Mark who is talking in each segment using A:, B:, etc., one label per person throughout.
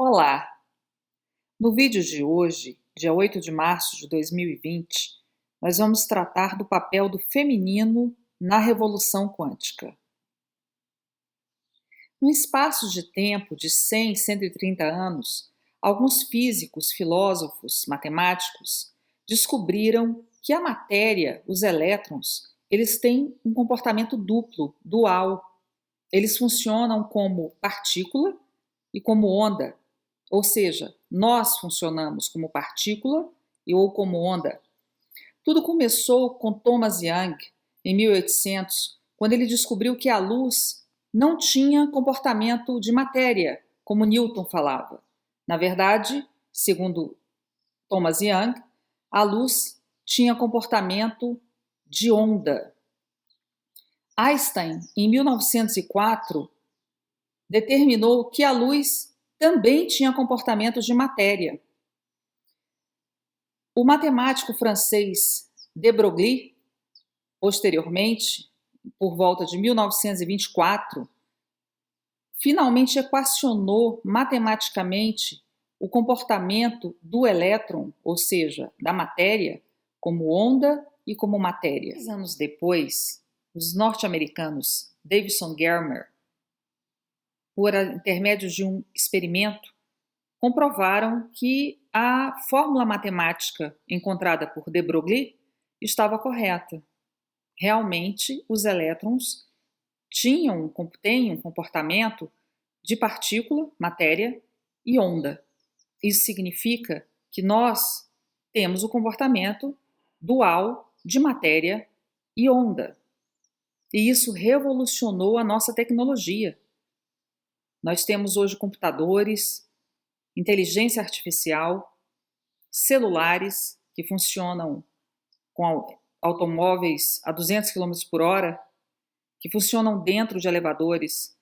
A: Olá! No vídeo de hoje, dia 8 de março de 2020, nós vamos tratar do papel do feminino na revolução quântica. Num espaço de tempo de 100, 130 anos, alguns físicos, filósofos, matemáticos descobriram que a matéria, os elétrons, eles têm um comportamento duplo, dual. Eles funcionam como partícula e como onda. Ou seja, nós funcionamos como partícula ou como onda. Tudo começou com Thomas Young, em 1800, quando ele descobriu que a luz não tinha comportamento de matéria, como Newton falava. Na verdade, segundo Thomas Young, a luz tinha comportamento de onda. Einstein, em 1904, determinou que a luz também tinha comportamentos de matéria. O matemático francês de Broglie, posteriormente, por volta de 1924, finalmente equacionou matematicamente o comportamento do elétron, ou seja, da matéria, como onda e como matéria. 10 anos depois, os norte-americanos Davison Germer, por intermédio de um experimento, comprovaram que a fórmula matemática encontrada por de Broglie estava correta. Realmente, os elétrons têm um comportamento de partícula, matéria e onda. Isso significa que nós temos o comportamento dual de matéria e onda. E isso revolucionou a nossa tecnologia. Nós temos hoje computadores, inteligência artificial, celulares que funcionam com automóveis a 200 km por hora, que funcionam dentro de elevadores.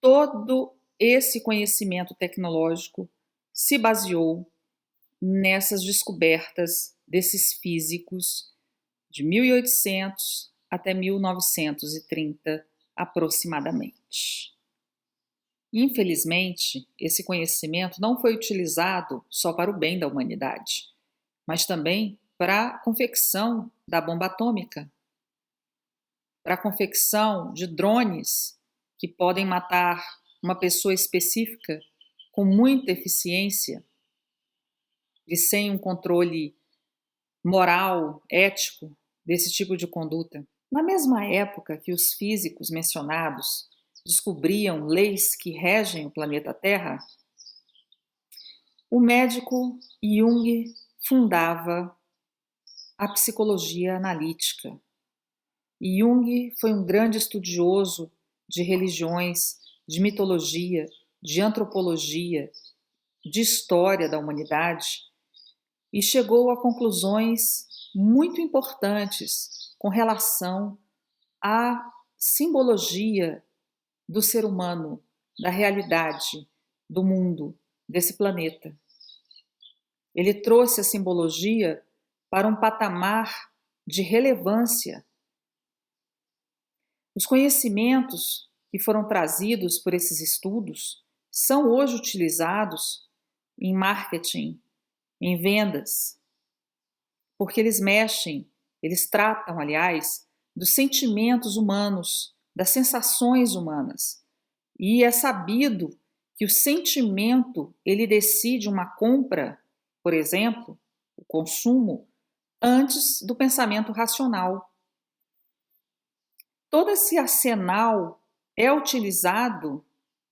A: Todo esse conhecimento tecnológico se baseou nessas descobertas desses físicos de 1800 até 1930 aproximadamente. Infelizmente, esse conhecimento não foi utilizado só para o bem da humanidade, mas também para a confecção da bomba atômica, para a confecção de drones que podem matar uma pessoa específica com muita eficiência e sem um controle moral, ético desse tipo de conduta. Na mesma época que os físicos mencionados descobriam leis que regem o planeta Terra, o médico Jung fundava a psicologia analítica. Jung foi um grande estudioso de religiões, de mitologia, de antropologia, de história da humanidade e chegou a conclusões muito importantes com relação à simbologia do ser humano, da realidade, do mundo, desse planeta. Ele trouxe a simbologia para um patamar de relevância. Os conhecimentos que foram trazidos por esses estudos são hoje utilizados em marketing, em vendas, porque eles tratam, aliás, dos sentimentos humanos, das sensações humanas. E é sabido que o sentimento, ele decide uma compra, por exemplo, o consumo, antes do pensamento racional. Todo esse arsenal é utilizado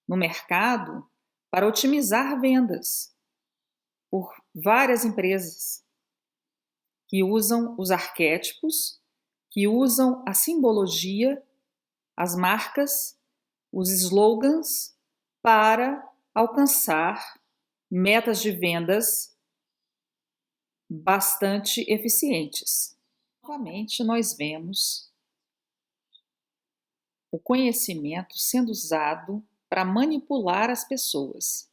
A: no mercado para otimizar vendas por várias empresas que usam os arquétipos, que usam a simbologia, as marcas, os slogans para alcançar metas de vendas bastante eficientes. Novamente, nós vemos o conhecimento sendo usado para manipular as pessoas,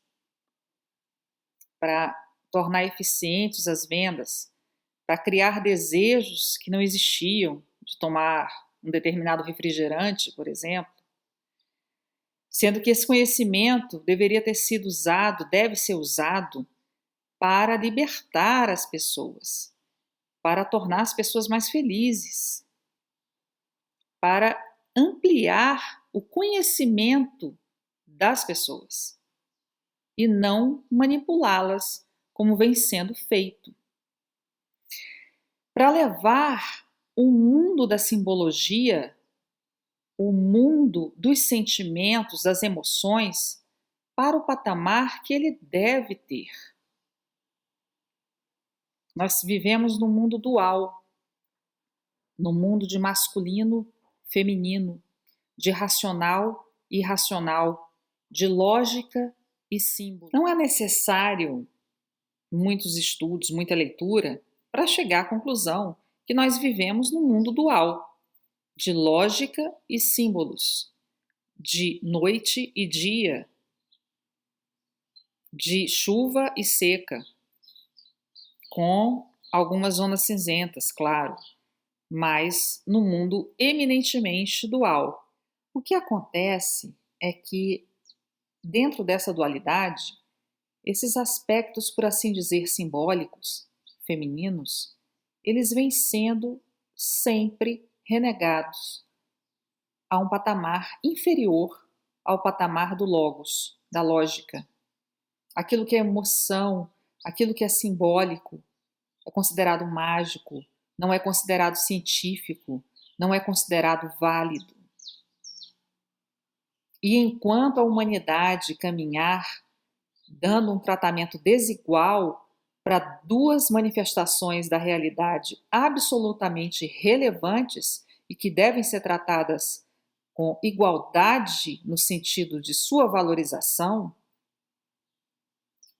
A: para tornar eficientes as vendas, para criar desejos que não existiam de tomar um determinado refrigerante, por exemplo. sendo que esse conhecimento deveria ter sido usado, deve ser usado para libertar as pessoas, para tornar as pessoas mais felizes, para ampliar o conhecimento das pessoas e não manipulá-las como vem sendo feito. Para levar o mundo da simbologia, o mundo dos sentimentos, das emoções, para o patamar que ele deve ter. Nós vivemos num mundo dual, no mundo de masculino, feminino, de racional e irracional, de lógica e símbolo. Não é necessário muitos estudos, muita leitura, para chegar à conclusão que nós vivemos num mundo dual, de lógica e símbolos, de noite e dia, de chuva e seca, com algumas zonas cinzentas, claro, mas no mundo eminentemente dual. O que acontece é que, dentro dessa dualidade, esses aspectos, por assim dizer, simbólicos, femininos, eles vêm sendo sempre renegados a um patamar inferior ao patamar do logos, da lógica. Aquilo que é emoção, aquilo que é simbólico, é considerado mágico, não é considerado científico, não é considerado válido. E enquanto a humanidade caminhar dando um tratamento desigual para duas manifestações da realidade absolutamente relevantes e que devem ser tratadas com igualdade no sentido de sua valorização,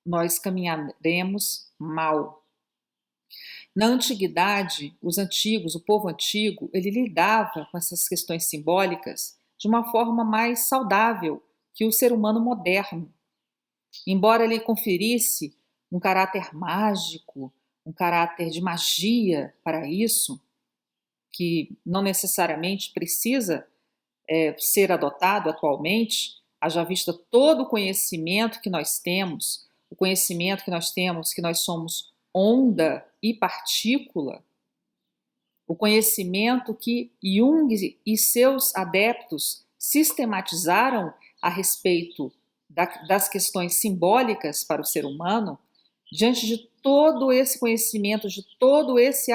A: nós caminharemos mal. Na antiguidade, os antigos, o povo antigo, ele lidava com essas questões simbólicas de uma forma mais saudável que o ser humano moderno. Embora ele conferisse um caráter mágico, um caráter de magia para isso, que não necessariamente precisa ser adotado atualmente, haja vista todo o conhecimento que nós temos, o conhecimento que nós somos onda e partícula, o conhecimento que Jung e seus adeptos sistematizaram a respeito das questões simbólicas para o ser humano, diante de todo esse conhecimento, de todo esse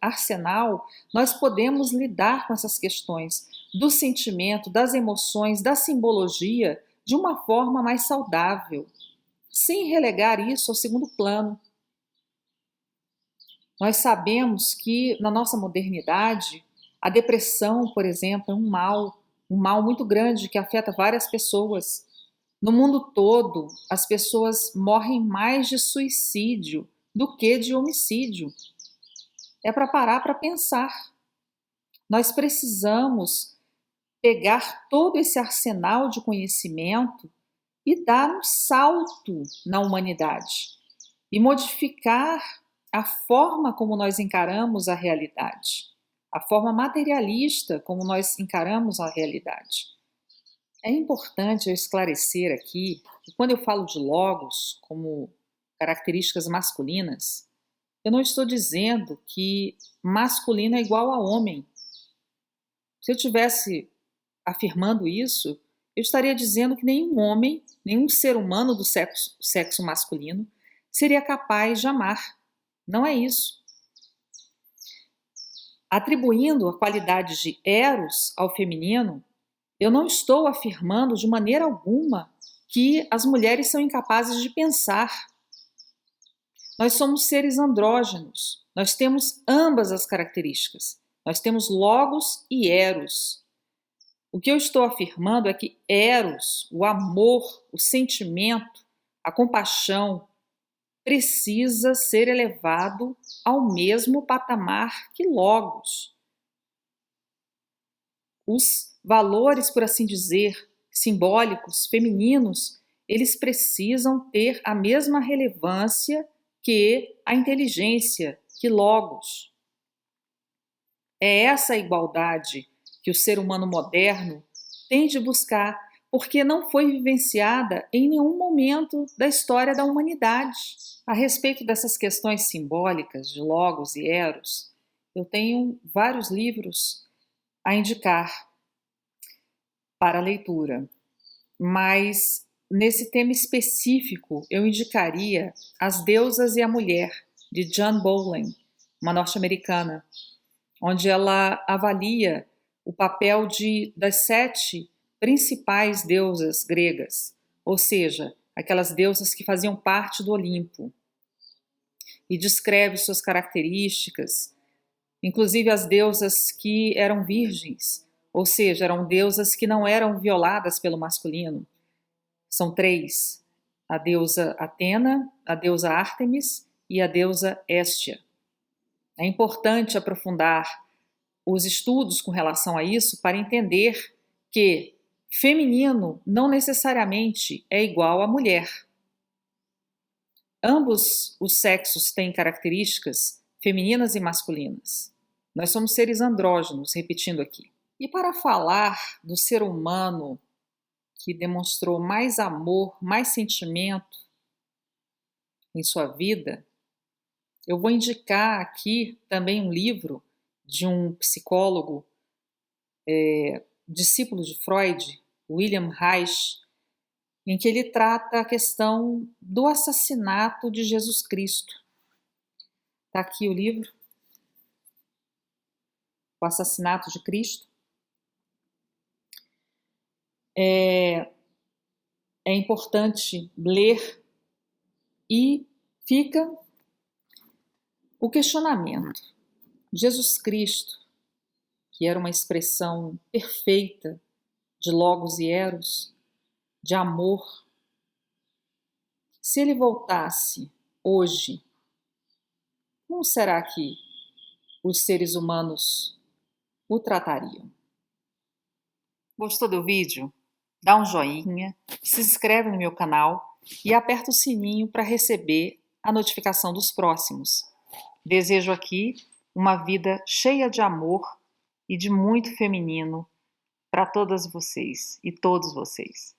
A: arsenal, nós podemos lidar com essas questões do sentimento, das emoções, da simbologia de uma forma mais saudável, sem relegar isso ao segundo plano. Nós sabemos que na nossa modernidade, a depressão, por exemplo, é um mal muito grande que afeta várias pessoas. No mundo todo, as pessoas morrem mais de suicídio do que de homicídio. É para parar para pensar. Nós precisamos pegar todo esse arsenal de conhecimento e dar um salto na humanidade e modificar a forma como nós encaramos a realidade, a forma materialista como nós encaramos a realidade. É importante eu esclarecer aqui que quando eu falo de logos como características masculinas, eu não estou dizendo que masculino é igual a homem. Se eu estivesse afirmando isso, eu estaria dizendo que nenhum homem, nenhum ser humano do sexo masculino seria capaz de amar. Não é isso. Atribuindo a qualidade de eros ao feminino, eu não estou afirmando de maneira alguma que as mulheres são incapazes de pensar. Nós somos seres andrógenos, nós temos ambas as características. Nós temos logos e eros. O que eu estou afirmando é que eros, o amor, o sentimento, a compaixão, precisa ser elevado ao mesmo patamar que logos. Os valores, por assim dizer, simbólicos, femininos, eles precisam ter a mesma relevância que a inteligência, que logos. É essa a igualdade que o ser humano moderno tem de buscar porque não foi vivenciada em nenhum momento da história da humanidade. A respeito dessas questões simbólicas de Logos e Eros, eu tenho vários livros a indicar para leitura, mas nesse tema específico eu indicaria As Deusas e a Mulher, de Jean Bolin, uma norte-americana, onde ela avalia o papel das 7 principais deusas gregas, ou seja, aquelas deusas que faziam parte do Olimpo, e descreve suas características, inclusive as deusas que eram virgens, ou seja, eram deusas que não eram violadas pelo masculino. São 3, a deusa Atena, a deusa Ártemis e a deusa Héstia. É importante aprofundar os estudos com relação a isso para entender que feminino não necessariamente é igual a mulher. Ambos os sexos têm características femininas e masculinas. Nós somos seres andrógenos, repetindo aqui. E para falar do ser humano que demonstrou mais amor, mais sentimento em sua vida, eu vou indicar aqui também um livro de um psicólogo, discípulo de Freud, William Reich, em que ele trata a questão do assassinato de Jesus Cristo. Está aqui o livro, O Assassinato de Cristo. É importante ler e fica o questionamento. Jesus Cristo, que era uma expressão perfeita de Logos e Eros, de amor, se ele voltasse hoje, como será que os seres humanos o tratariam? Gostou do vídeo? Dá um joinha, se inscreve no meu canal e aperta o sininho para receber a notificação dos próximos. Desejo aqui uma vida cheia de amor e de muito feminino para todas vocês e todos vocês.